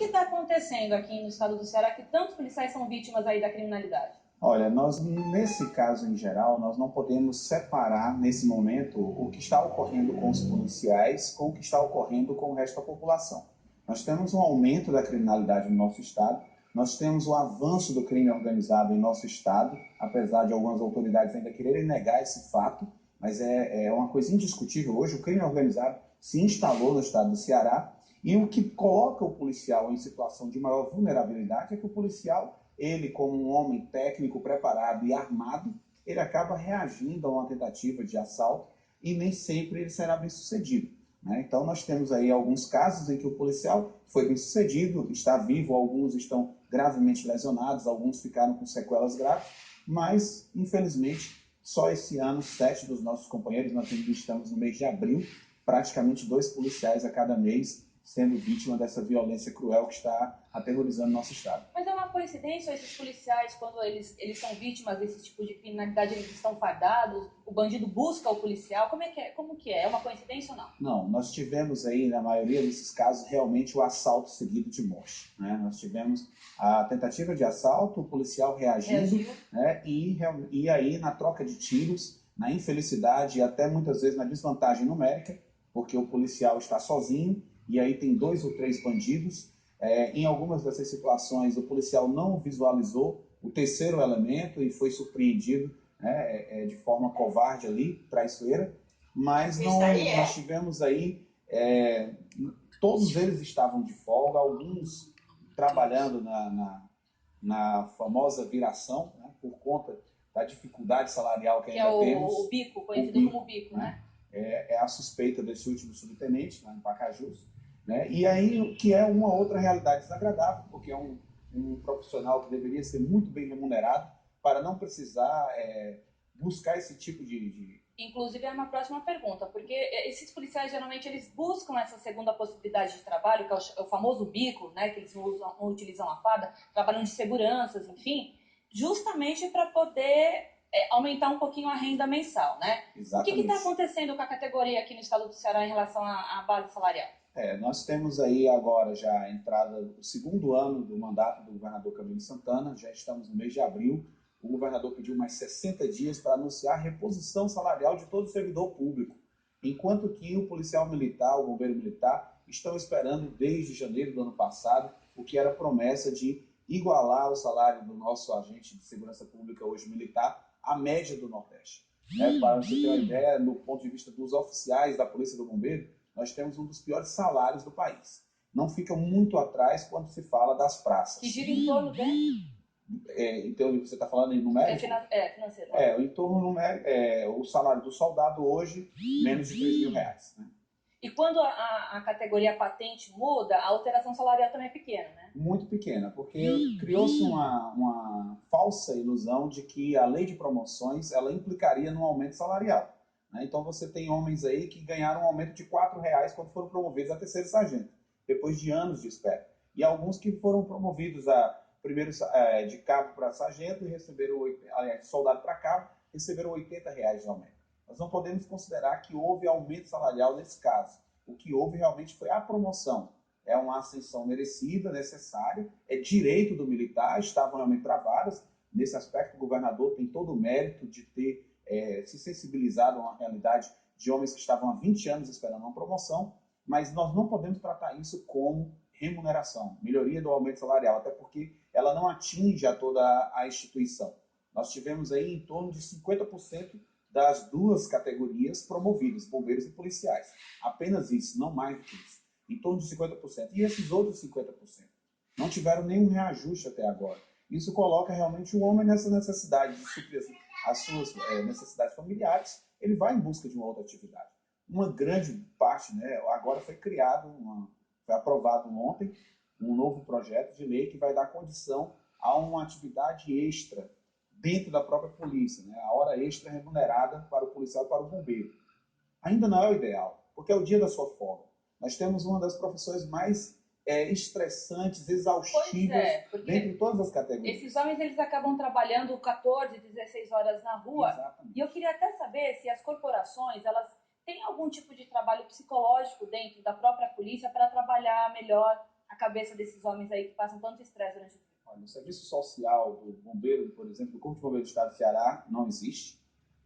que está acontecendo aqui no estado do Ceará que tantos policiais são vítimas aí da criminalidade? Olha, nós nesse caso em geral, nós não podemos separar nesse momento o que está ocorrendo com os policiais com o que está ocorrendo com o resto da população. Nós temos um aumento da criminalidade no nosso estado, nós temos o avanço do crime organizado em nosso estado, apesar de algumas autoridades ainda quererem negar esse fato, mas é uma coisa indiscutível hoje, o crime organizado se instalou no estado do Ceará e o que coloca o policial em situação de maior vulnerabilidade é que o policial, ele como um homem técnico, preparado e armado, ele acaba reagindo a uma tentativa de assalto e nem sempre ele será bem sucedido, né? Então nós temos aí alguns casos em que o policial foi bem sucedido, está vivo, alguns estão gravemente lesionados, alguns ficaram com sequelas graves, mas infelizmente só esse ano 7 dos nossos companheiros, nós estamos no mês de abril, praticamente 2 policiais a cada mês sendo vítima dessa violência cruel que está aterrorizando nosso estado. Mas é uma coincidência esses policiais, quando eles são vítimas desse tipo de criminalidade, eles estão fardados, o bandido busca o policial, como que é? É uma coincidência ou não? Não, nós tivemos aí, na maioria desses casos, realmente o assalto seguido de morte, né? Nós tivemos a tentativa de assalto, o policial reagindo, né? E aí na troca de tiros, na infelicidade e até muitas vezes na desvantagem numérica, porque o policial está sozinho, e aí tem 2 ou 3 bandidos. Em algumas dessas situações, o policial não visualizou o terceiro elemento e foi surpreendido, né, de forma covarde ali, traiçoeira. Mas nós tivemos aí, todos eles estavam de folga, alguns trabalhando na famosa viração, né, por conta da dificuldade salarial que ainda temos. O bico, conhecido como bico, né? É a suspeita desse último subtenente, lá em Pacajus, né? E aí, que é uma outra realidade desagradável, porque é um profissional que deveria ser muito bem remunerado para não precisar buscar esse tipo de... Inclusive é uma próxima pergunta, porque esses policiais geralmente eles buscam essa segunda possibilidade de trabalho, que é o famoso bico, né, que eles não utilizam a farda, trabalham de seguranças, enfim, justamente para poder aumentar um pouquinho a renda mensal, né? Exatamente. O que está acontecendo com a categoria aqui no estado do Ceará em relação à base salarial? Nós temos aí agora já a entrada do segundo ano do mandato do governador Camilo Santana, já estamos no mês de abril. O governador pediu mais 60 dias para anunciar a reposição salarial de todo servidor público, enquanto que o policial militar, o bombeiro militar, estão esperando desde janeiro do ano passado o que era promessa de igualar o salário do nosso agente de segurança pública, hoje militar, à média do Nordeste. Para você ter uma ideia, no ponto de vista dos oficiais da Polícia e do Bombeiro, nós temos um dos piores salários do país. Não fica muito atrás quando se fala das praças. Que gira em torno de... Então, você está falando em numérico? Financeiro. Em torno numérico, o salário do soldado hoje, menos de R$3.000. Né? E quando a categoria patente muda, a alteração salarial também é pequena, né? Muito pequena, porque criou-se uma falsa ilusão de que a lei de promoções ela implicaria num aumento salarial. Né? Então você tem homens aí que ganharam um aumento de R$4 quando foram promovidos a terceiro sargento, depois de anos de espera. E alguns que foram promovidos a primeiro de cabo para sargento e receberam, aliás, de soldado para cabo, receberam R$80 de aumento. Nós não podemos considerar que houve aumento salarial nesse caso. O que houve realmente foi a promoção. É uma ascensão merecida, necessária, é direito do militar, estavam realmente travadas. Nesse aspecto, o governador tem todo o mérito de ter se sensibilizado a uma realidade de homens que estavam há 20 anos esperando uma promoção, mas nós não podemos tratar isso como remuneração, melhoria do aumento salarial, até porque ela não atinge a toda a instituição. Nós tivemos aí em torno de 50% das duas categorias promovidas, bombeiros e policiais. Apenas isso, não mais do que isso. Em torno de 50%. E esses outros 50% não tiveram nenhum reajuste até agora. Isso coloca realmente o homem nessa necessidade de suprir as suas necessidades familiares, ele vai em busca de uma outra atividade. Uma grande parte, né, agora foi criado, foi aprovado ontem, um novo projeto de lei que vai dar condição a uma atividade extra dentro da própria polícia, né, a hora extra remunerada para o policial e para o bombeiro. Ainda não é o ideal, porque é o dia da sua folga. Nós temos uma das profissões mais estressantes, exaustivas, dentre todas as categorias. Esses homens eles acabam trabalhando 14, 16 horas na rua. Exatamente. E eu queria até saber se as corporações elas têm algum tipo de trabalho psicológico dentro da própria polícia para trabalhar melhor a cabeça desses homens aí que passam tanto estresse durante o dia? Olha, o serviço social do bombeiro, por exemplo, do Corpo de Bombeiro do Estado do Ceará, não existe.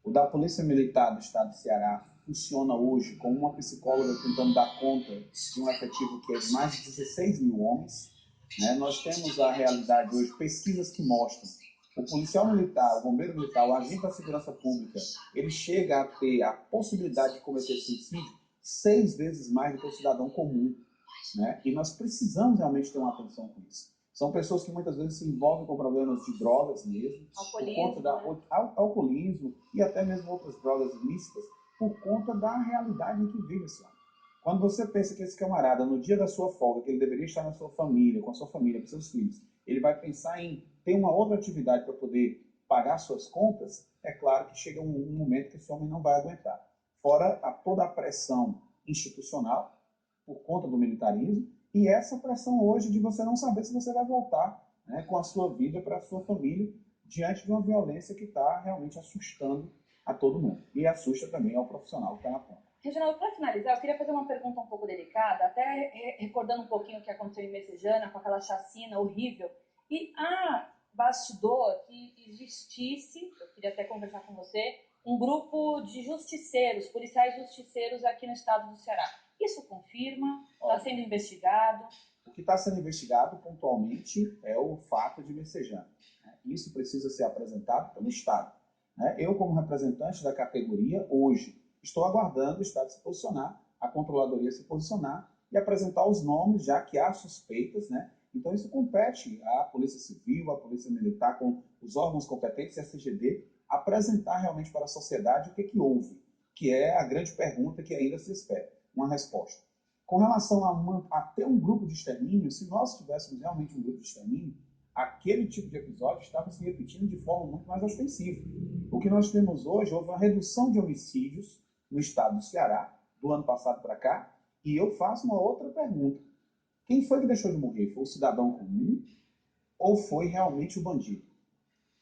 O da Polícia Militar do Estado do Ceará funciona hoje com uma psicóloga tentando dar conta de um efetivo que é de mais de 16 mil homens. Né? Nós temos a realidade hoje, pesquisas que mostram o policial militar, o bombeiro militar, o agente da segurança pública, ele chega a ter a possibilidade de cometer suicídio 6 vezes mais do que o cidadão comum. Né? E nós precisamos realmente ter uma atenção com isso. São pessoas que muitas vezes se envolvem com problemas de drogas mesmo, Alcoolismo, por conta da alcoolismo e até mesmo outras drogas ilícitas, por conta da realidade em que vive esse homem. Quando você pensa que esse camarada, no dia da sua folga, que ele deveria estar na sua família, com a sua família, com seus filhos, ele vai pensar em ter uma outra atividade para poder pagar suas contas, é claro que chega um momento que esse homem não vai aguentar. Fora toda a pressão institucional, por conta do militarismo, e essa pressão hoje de você não saber se você vai voltar, né, com a sua vida para a sua família, diante de uma violência que está realmente assustando a todo mundo. E assusta também ao profissional que está na ponta. Reginaldo, para finalizar, eu queria fazer uma pergunta um pouco delicada, até recordando um pouquinho o que aconteceu em Messejana, com aquela chacina horrível. E há bastidor que existisse, eu queria até conversar com você, um grupo de justiceiros, policiais justiceiros aqui no estado do Ceará. Isso confirma? Está sendo investigado? O que está sendo investigado pontualmente é o fato de Messejana. Isso precisa ser apresentado pelo Estado. Eu, como representante da categoria, hoje, estou aguardando o Estado se posicionar, a controladoria se posicionar e apresentar os nomes, já que há suspeitas. Então, isso compete à Polícia Civil, à Polícia Militar, com os órgãos competentes e a CGD, apresentar realmente para a sociedade o que houve, que é a grande pergunta que ainda se espera, uma resposta. Com relação a ter um grupo de extermínio, se nós tivéssemos realmente um grupo de extermínio, aquele tipo de episódio estava se repetindo de forma muito mais ostensiva. O que nós temos hoje, houve uma redução de homicídios no estado do Ceará, do ano passado para cá, e eu faço uma outra pergunta. Quem foi que deixou de morrer? Foi o cidadão comum ou foi realmente o bandido?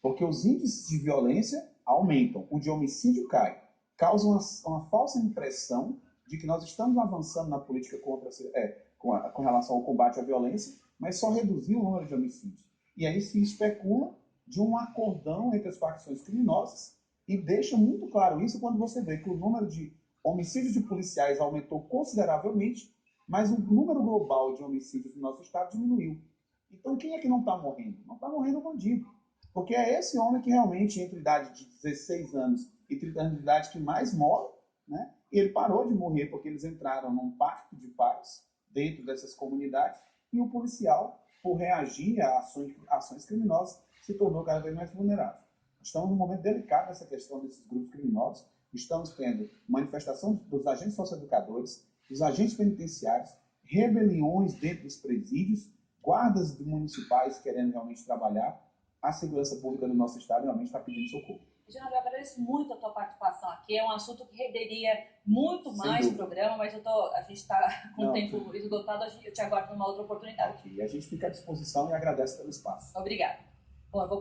Porque os índices de violência aumentam, o de homicídio cai, causa uma falsa impressão de que nós estamos avançando na política com relação ao combate à violência, mas só reduziu o número de homicídios. E aí se especula de um acordão entre as facções criminosas e deixa muito claro isso quando você vê que o número de homicídios de policiais aumentou consideravelmente, mas o número global de homicídios no nosso estado diminuiu. Então quem é que não está morrendo? Não está morrendo o bandido. Porque é esse homem que realmente, entre idade de 16 anos e 30 anos de idade, que mais morre, né? E ele parou de morrer porque eles entraram num pacto de paz dentro dessas comunidades e o policial, por reagir a ações criminosas, se tornou cada vez mais vulnerável. Estamos num momento delicado nessa questão desses grupos criminosos. Estamos tendo manifestação dos agentes socioeducadores, dos agentes penitenciários, rebeliões dentro dos presídios, guardas municipais querendo realmente trabalhar. A segurança pública do nosso estado realmente está pedindo socorro. Reginaldo, eu agradeço muito a tua participação aqui. É um assunto que renderia muito mais programa, mas a gente está com o tempo esgotado. Eu te aguardo numa outra oportunidade. Ok, a gente fica à disposição e agradece pelo espaço. Obrigada. Bom, eu vou